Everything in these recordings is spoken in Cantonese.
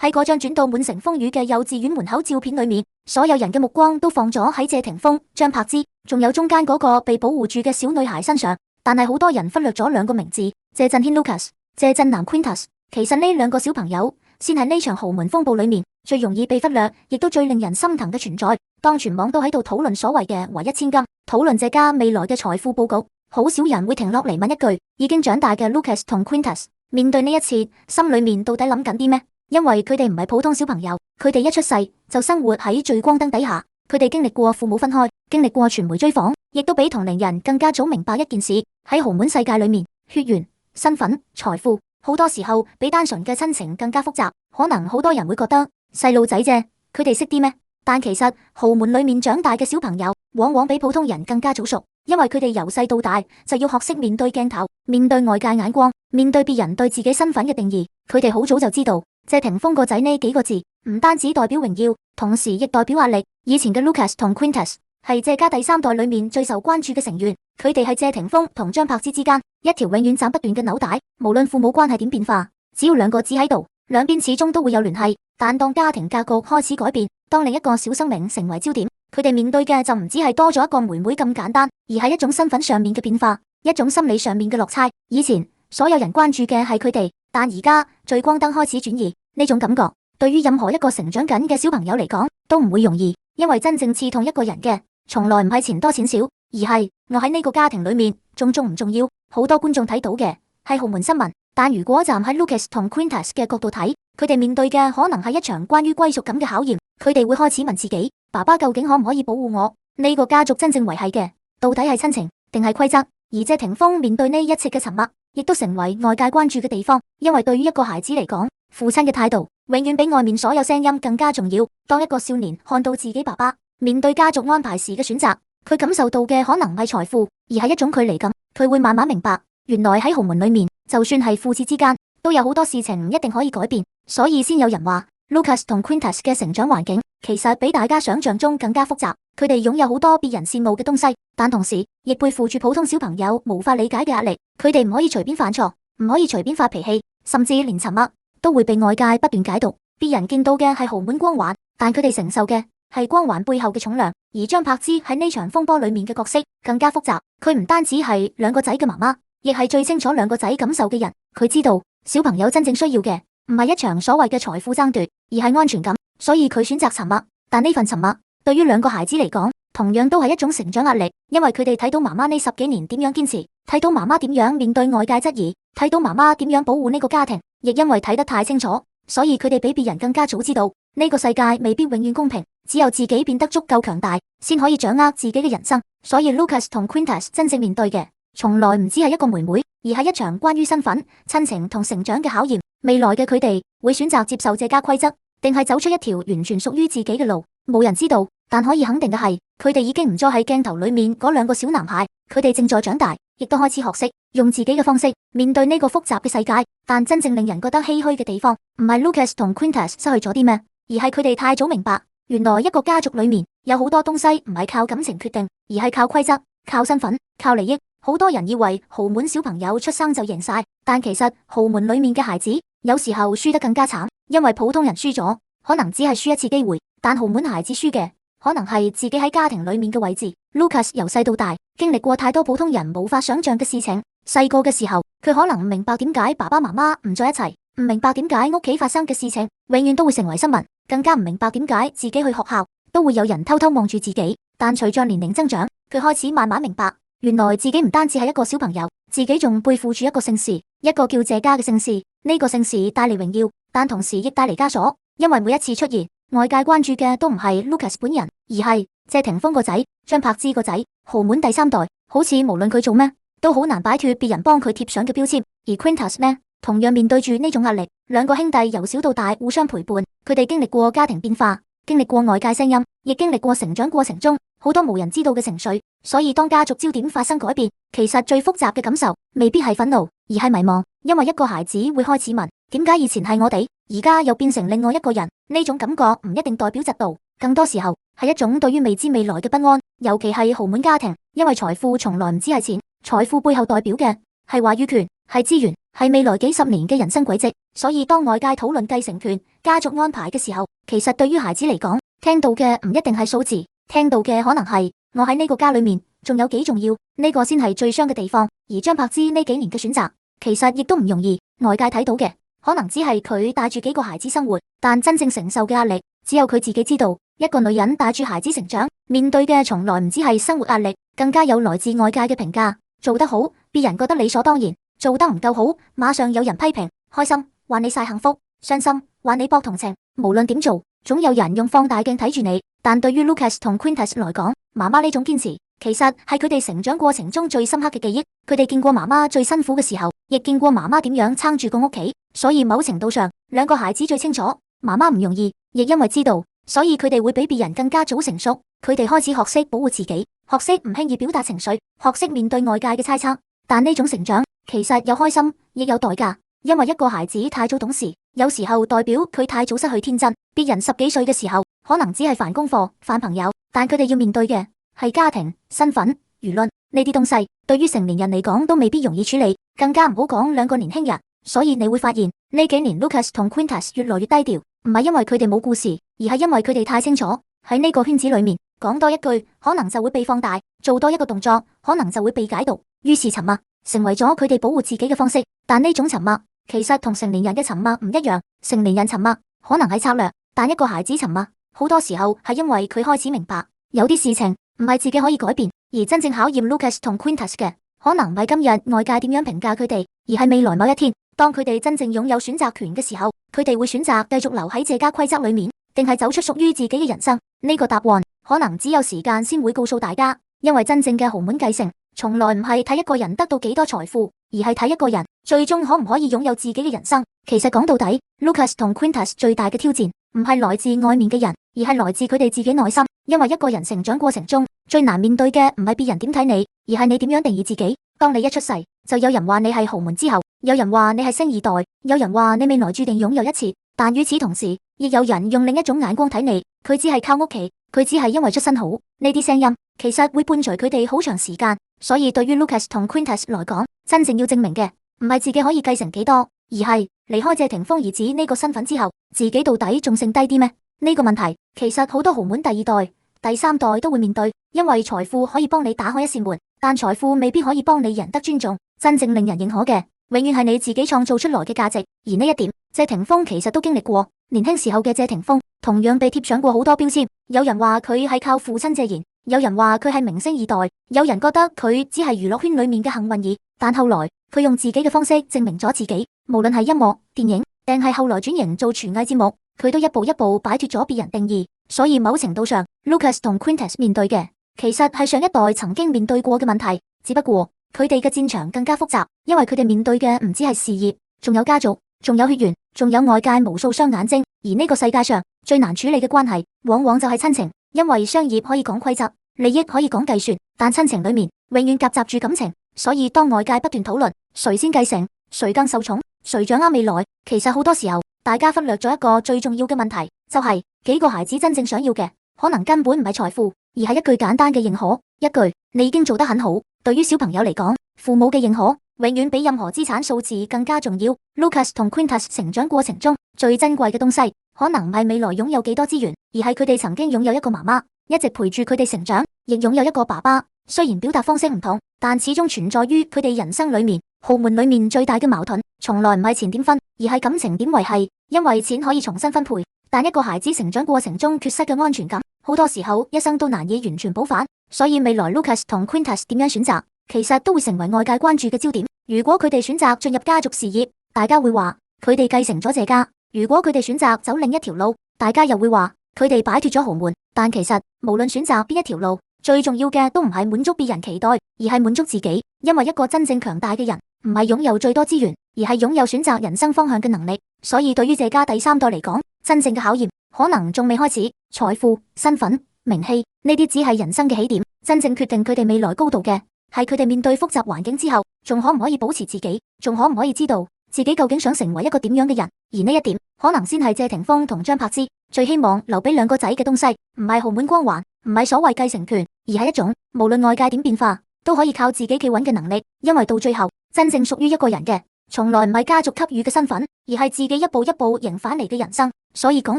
喺嗰張轉到滿城風雨嘅幼稚園門口照片裏面，所有人嘅目光都放咗喺謝霆鋒、張柏芝，仲有中間嗰個被保護住嘅小女孩身上。但係好多人忽略咗兩個名字：謝震軒 Lucas、謝震南 Quintus。其實呢兩個小朋友先係呢場豪門風暴裏面最容易被忽略，亦都最令人心疼嘅存在。當全網都喺度討論所謂嘅唯一千金，討論謝家未來嘅財富佈局，好少人會停落嚟問一句：已經長大嘅 Lucas 同 Quintus 面對呢一切，心裏面到底諗緊啲咩？因為佢哋唔係普通小朋友，佢哋一出世就生活喺聚光燈底下，佢哋經歷過父母分開，經歷過傳媒追訪，亦都比同齡人更加早明白一件事：喺豪門世界裏面，血緣、身份、財富，好多時候比單純嘅親情更加複雜。可能好多人會覺得細路仔啫，佢哋識啲咩？但其實豪門裏面長大嘅小朋友，往往比普通人更加早熟，因為佢哋由細到大就要學識面對鏡頭，面對外界眼光，面對別人對自己身份嘅定義。佢哋好早就知道謝霆鋒個仔呢幾個字唔單止代表榮耀，同時亦代表壓力。以前嘅 Lucas 同 Quintus 係謝家第三代裏面最受關注嘅成員，佢哋係謝霆鋒同張柏芝之間一條永遠斬不斷嘅紐帶。無論父母關係點變化，只要兩個子喺度，兩邊始終都會有聯繫。但當家庭格局開始改變，當另一個小生命成為焦點，佢哋面對嘅就唔止係多咗一個妹妹咁簡單，而係一種身份上面嘅變化，一種心理上面嘅落差。以前所有人關注嘅係佢哋，但而家聚光燈開始轉移，呢種感覺對於任何一個成長緊嘅小朋友嚟講都唔會容易，因為真正刺痛一個人嘅從來唔係錢多錢少，而係我喺呢個家庭裏面仲重唔重要。好多觀眾睇到嘅係豪門新聞，但如果站喺 Lucas 同 Quintus 嘅角度睇，佢哋面對嘅可能係一場關於歸屬感嘅考驗。佢哋會開始問自己：爸爸究竟可唔可以保護我？呢個家族真正維繫嘅到底係親情定係規則？而謝霆鋒面對呢一切嘅沉默，亦都成為外界關注嘅地方。因為對於一個孩子嚟講，父親嘅態度永遠比外面所有聲音更加重要。當一個少年看到自己爸爸面對家族安排時嘅選擇，佢感受到嘅可能唔係財富，而係一種距離感。佢會慢慢明白，原來喺豪門裏面，就算係父子之間，都有好多事情唔一定可以改變。所以先有人話 Lucas 同 Quintus 嘅成長環境其實比大家想象中更加複雜。佢哋擁有好多別人羨慕嘅東西，但同時亦背負住普通小朋友無法理解嘅壓力。佢哋唔可以隨便犯錯，唔可以隨便發脾氣，甚至連沉默都會被外界不斷解讀。別人見到嘅係豪門光環，但佢哋承受嘅係光環背後嘅重量。而張柏芝喺呢場風波裏面嘅角色更加複雜。佢唔單止係兩個仔嘅媽媽，亦係最清楚兩個仔感受嘅人。佢知道小朋友真正需要嘅唔係一場所謂嘅財富爭奪，而係安全感。所以佢選擇沉默。但呢份沉默對於兩個孩子嚟講，同樣都係一種成長壓力，因為佢哋睇到媽媽呢10幾年點樣堅持，睇到媽媽點樣面對外界質疑，睇到媽媽點樣保護呢個家庭。亦因為睇得太清楚，所以佢哋比別人更加早知道呢個世界未必永遠公平，只有自己變得足夠強大，先可以掌握自己嘅人生。所以 Lucas 同 Quintus 真正面對嘅，從來唔只係一個妹妹，而係一場關於身份、親情同成長嘅考驗。未來嘅佢哋會選擇接受謝家規則，定係走出一條完全屬於自己嘅路？冇人知道。但可以肯定嘅係，佢哋已經唔再喺鏡頭裏面嗰兩個小男孩，佢哋正在長大，亦都開始學識用自己嘅方式面對呢個複雜嘅世界。但真正令人覺得唏噓嘅地方，唔係 Lucas 同 Quintus 失去咗啲咩，而係佢哋太早明白，原來一個家族裏面有好多東西唔係靠感情決定，而係靠規則、靠身份、靠利益。好多人以為豪門小朋友出生就贏晒，但其實豪門裏面嘅孩子有時候輸得更加慘，因為普通人輸咗可能只係輸一次機會，但豪門孩子輸嘅可能係自己喺家庭裏面嘅位置。Lucas 由細到大經歷過太多普通人無法想象嘅事情。細個嘅時候，佢可能唔明白點解爸爸媽媽唔在一齊，唔明白點解屋企發生嘅事情永遠都會成為新聞，更加唔明白點解自己去學校都會有人偷偷望住自己。但隨着年齡增長，佢開始慢慢明白，原來自己唔單止係一個小朋友，自己仲背負住一個姓氏，一個叫謝家嘅姓氏。呢個姓氏帶嚟榮耀，但同時亦帶嚟枷鎖，因為每一次出現，外界關注嘅都唔係 Lucas 本人，而係謝霆鋒個仔、張柏芝個仔，豪門第三代，好似無論佢做咩，都好難擺脫別人幫佢貼上嘅標籤。而 Quintus 呢，同樣面對住呢種壓力。兩個兄弟由小到大互相陪伴，佢哋經歷過家庭變化，經歷過外界聲音，亦經歷過成長過程中好多無人知道嘅情緒。所以當家族焦點發生改變，其實最複雜嘅感受未必係憤怒，而係迷茫。因為一個孩子會開始問：點解以前係我哋，而家又變成另外一個人？呢種感覺唔一定代表嫉妒，更多時候係一種對於未知未來嘅不安。尤其係豪門家庭，因為財富從來唔只係錢，財富背後代表嘅係話語權，係資源，係未來幾十年嘅人生軌跡。所以當外界討論繼承權、家族安排嘅時候，其實對於孩子嚟講，聽到嘅唔一定係數字，聽到嘅可能係我喺呢個家裏面仲有幾重要，呢個先係最傷嘅地方。而張柏芝呢幾年嘅選擇，其實亦都唔容易。外界睇到嘅可能只係佢帶住幾個孩子生活，但真正承受嘅壓力，只有佢自己知道。一個女人帶住孩子成長，面對嘅從來唔只係生活壓力，更加有來自外界嘅評價。做得好，別人覺得理所當然；做得唔夠好，馬上有人批評。開心，話你晒幸福；傷心，話你博同情。無論點做，總有人用放大鏡睇住你。但對於 Lucas 同 Quintus 來講，媽媽呢種堅持，其實係佢哋成長過程中最深刻嘅記憶。佢哋見過媽媽最辛苦嘅時候，亦見過媽媽點樣撐住個屋企。所以某程度上，兩個孩子最清楚媽媽唔容易，亦因為知道，所以佢哋會比別人更加早成熟。佢哋開始學識保護自己，學識唔輕易表達情緒，學識面對外界嘅猜測。但呢種成長其實有開心，亦有代價。因為一個孩子太早懂事，有時候代表佢太早失去天真。別人10幾歲嘅時候，可能只係煩功課、煩朋友，但佢哋要面對嘅係家庭、身份、輿論呢啲東西，對於成年人嚟講都未必容易處理，更加唔好講兩個年輕人。所以你會發現呢幾年 Lucas 同 Quintus 越來越低調，唔係因為佢哋冇故事，而係因為佢哋太清楚喺呢個圈子裏面講多一句，可能就會被放大；做多一個動作，可能就會被解讀。於是沉默成為咗佢哋保護自己嘅方式。但呢種沉默其實同成年人嘅沉默唔一樣。成年人沉默可能係策略，但一個孩子沉默好多時候係因為佢開始明白，有啲事情唔係自己可以改變。而真正考驗 Lucas 同 Quintus 嘅，可能唔係今日外界點樣評價佢哋，而係未來某一天，當佢哋真正擁有選擇權嘅時候，佢哋會選擇繼續留喺這家規則裏面，定係走出屬於自己嘅人生？呢個答案可能只有時間先會告訴大家。因為真正嘅豪門繼承，從來唔係睇一個人得到幾多財富，而係睇一個人最終可唔可以擁有自己嘅人生。其實講到底，Lucas 同 Quintus 最大嘅挑戰唔係來自外面嘅人，而係來自佢哋自己內心。因為一個人成長過程中最難面對嘅唔係別人點睇你，而係你點樣定義自己。當你一出世，就有人話你係豪門之後，有人話你係星二代，有人話你未來注定擁有一切。但與此同時，亦有人用另一種眼光睇你，佢只係靠屋企，佢只係因為出身好。呢啲聲音其實會伴隨佢哋好長時間。所以對於 Lucas 同 Quintus 來講，真正要證明嘅唔係自己可以繼承幾多，而係離開謝霆鋒兒子呢個身份之後，自己到底仲剩低啲咩？呢個問題其實好多豪門第二代、第三代都會面對。因為財富可以幫你打開一扇門，但財富未必可以幫你贏得尊重。真正令人認可嘅，永遠係你自己創造出來嘅價值。而呢一點，謝霆鋒其實都經歷過。年輕時候嘅謝霆鋒同樣被貼上過好多標籤，有人話佢係靠父親謝賢，有人話佢係明星二代，有人覺得佢只係娛樂圈裏面嘅幸運兒。但後來佢用自己嘅方式證明咗自己，無論係音樂、電影，定係後來轉型做廚藝節目，佢都一步一步擺脫咗別人定義。所以某程度上，Lucas 同 Quintus 面對嘅其實係上一代曾經面對過嘅問題，只不過佢哋嘅戰場更加複雜，因為佢哋面對嘅唔止係事業，仲有家族，仲有血緣，仲有外界無數雙眼睛。而呢個世界上最難處理嘅關係，往往就係親情。因為商業可以講規則，利益可以講計算，但親情裏面永遠夾雜住感情。所以當外界不斷討論誰先繼承，誰更受寵，誰掌握未來，其實好多時候大家忽略咗一個最重要嘅問題，就係幾個孩子真正想要嘅，可能根本唔係財富，而係一句簡單嘅認可，一句你已經做得很好。對於小朋友嚟講，父母嘅認可永遠比任何資產數字更加重要。Lucas 同 Quintus 成長過程中最珍貴嘅東西，可能唔係未來擁有幾多資源，而係佢哋曾經擁有一個媽媽，一直陪住佢哋成長，亦擁有一個爸爸。雖然表達方式唔同，但始終存在於佢哋人生裏面。豪門裏面最大嘅矛盾，從來唔係錢點分，而係感情點維繫。因為錢可以重新分配，但一個孩子成長過程中缺失嘅安全感，好多時候一生都難以完全補返。所以未來 Lucas 同 Quintus 點樣選擇，其實都會成為外界關注嘅焦點。如果佢哋選擇進入家族事業，大家會話佢哋繼承咗謝家；如果佢哋選擇走另一條路，大家又會話佢哋擺脫咗豪門。但其實無論選擇邊一條路，最重要嘅都唔係滿足別人期待，而係滿足自己。因為一個真正強大嘅人，唔係擁有最多資源，而係擁有選擇人生方向嘅能力。所以對於謝家第三代嚟講，真正嘅考驗可能仲未開始。財富、身份、名氣呢啲只係人生嘅起點，真正決定佢哋未來高度嘅，係佢哋面對複雜環境之後，仲可唔可以保持自己，仲可唔可以知道自己究竟想成為一個點樣嘅人。而呢一點，可能先係謝霆鋒同張柏芝最希望留俾兩個仔嘅東西，唔係豪門光環，唔係所謂繼承權，而係一種無論外界點變化，都可以靠自己企穩嘅能力。因為到最後，真正屬於一個人嘅，從來唔係家族給予嘅身份，而係自己一步一步迎返嚟嘅人生。所以講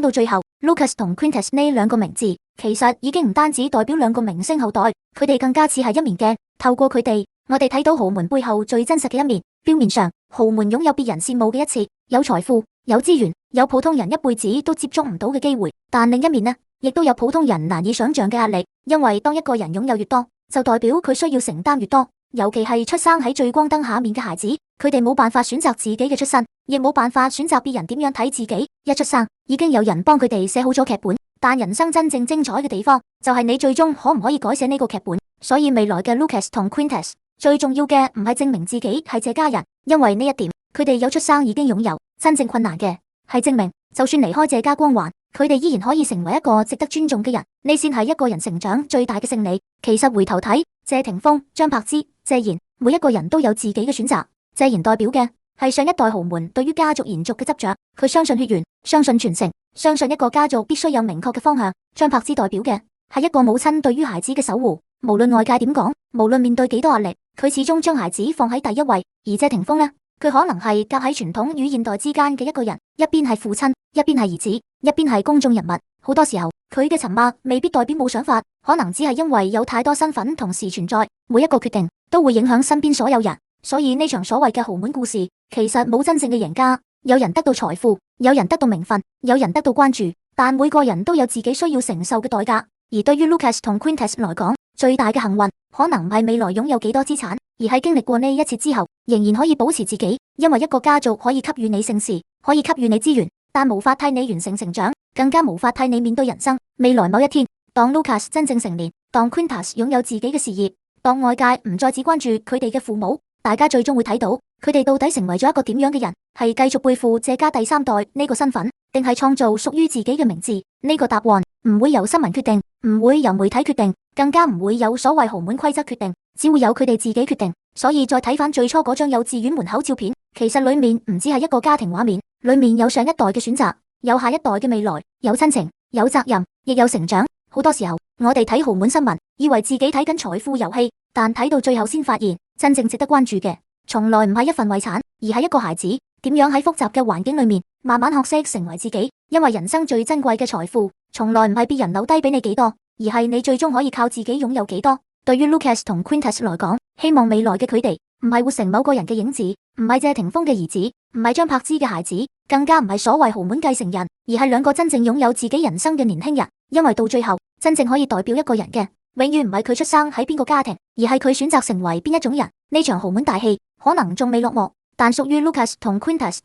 到最後，Lucas 同 Quintus 呢兩個名字，其實已經唔單止代表兩個明星後代，佢哋更加似係一面鏡，透過佢哋，我哋睇到豪門背後最真實嘅一面。表面上，豪門擁有別人羨慕嘅一切，有財富、有資源、有普通人一輩子都接觸唔到嘅機會，但另一面呢，亦都有普通人難以想象嘅壓力，因為當一個人擁有越多，就代表佢需要承擔越多。尤其係出生喺聚光燈下面嘅孩子，佢哋冇辦法選擇自己嘅出身，亦冇辦法選擇別人點樣睇自己。一出生已經有人幫佢哋寫好咗劇本，但人生真正精彩嘅地方，就係你最終可唔可以改寫呢個劇本。所以未來嘅 Lucas 同 Quintus 最重要嘅唔係證明自己係這家人，因為呢一點佢哋有出生已經擁有。真正困難嘅係證明，就算離開這家光環，佢哋依然可以成為一個值得尊重嘅人。呢先係一個人成長最大嘅勝利。其實回頭睇，謝霆鋒、張柏芝、謝賢，每一個人都有自己嘅選擇。謝賢代表嘅係上一代豪門對於家族延續嘅執着，佢相信血緣，相信傳承，相信一個家族必須有明確嘅方向。張柏芝代表嘅係一個母親對於孩子嘅守護，無論外界點講，無論面對幾多壓力，佢始終將孩子放喺第一位。而謝霆鋒呢，佢可能係夾喺傳統與現代之間嘅一個人，一邊係父親，一邊係兒子，一邊係公眾人物。好多時候，佢嘅沉默未必代表冇想法，可能只係因為有太多身份同時存在，每一個決定都會影響身邊所有人。所以呢場所謂嘅豪門故事，其實冇真正嘅贏家。有人得到財富，有人得到名分，有人得到關注，但每個人都有自己需要承受嘅代價。而對於 Lucas 同 Quintus 來講，最大嘅幸運可能唔係未來擁有幾多資產，而係經歷過呢一切之後，仍然可以保持自己。因為一個家族可以給予你盛事，可以給予你資源，但無法替你完成成長，更加無法替你面對人生。未來某一天，當 Lucas 真正成年，當 Quintus 擁有自己嘅事業，當外界唔再只關注佢哋嘅父母，大家最終會睇到佢哋到底成為咗一個點樣嘅人，係繼續背負這家第三代呢個身份，定係創造屬於自己嘅名字？呢個答案唔會由新聞決定，唔會由媒體決定，更加唔會有所謂豪門規則決定，只會有佢哋自己決定。所以再睇返最初嗰張幼稚園門口照片，其實裏面唔只係一個家庭畫面，裏面有上一代嘅選擇，有下一代嘅未來，有親情，有責任，亦有成長。好多時候我哋睇豪門新聞，以為自己睇緊財富遊戲，但睇到最後先發現，真正值得關注嘅，從來唔係一份遺產，而係一個孩子點樣喺複雜嘅環境裏面慢慢學識成為自己。因為人生最珍貴嘅財富，從來唔係別人留低俾你幾多，而係你最終可以靠自己擁有幾多。對於 Lucas 同 Quintus 來講，希望未來嘅佢哋唔係活成某個人嘅影子，唔係謝霆鋒嘅兒子，唔係張柏芝嘅孩子，更加唔係所謂豪門繼承人，而係兩個真正擁有自己人生嘅年輕人。因為到最後，真正可以代表一個人嘅，永遠唔係佢出生喺邊個家庭，而係佢選擇成為邊一種人。呢場豪門大戲可能仲未落幕，但屬於 Lucas 同 Quintus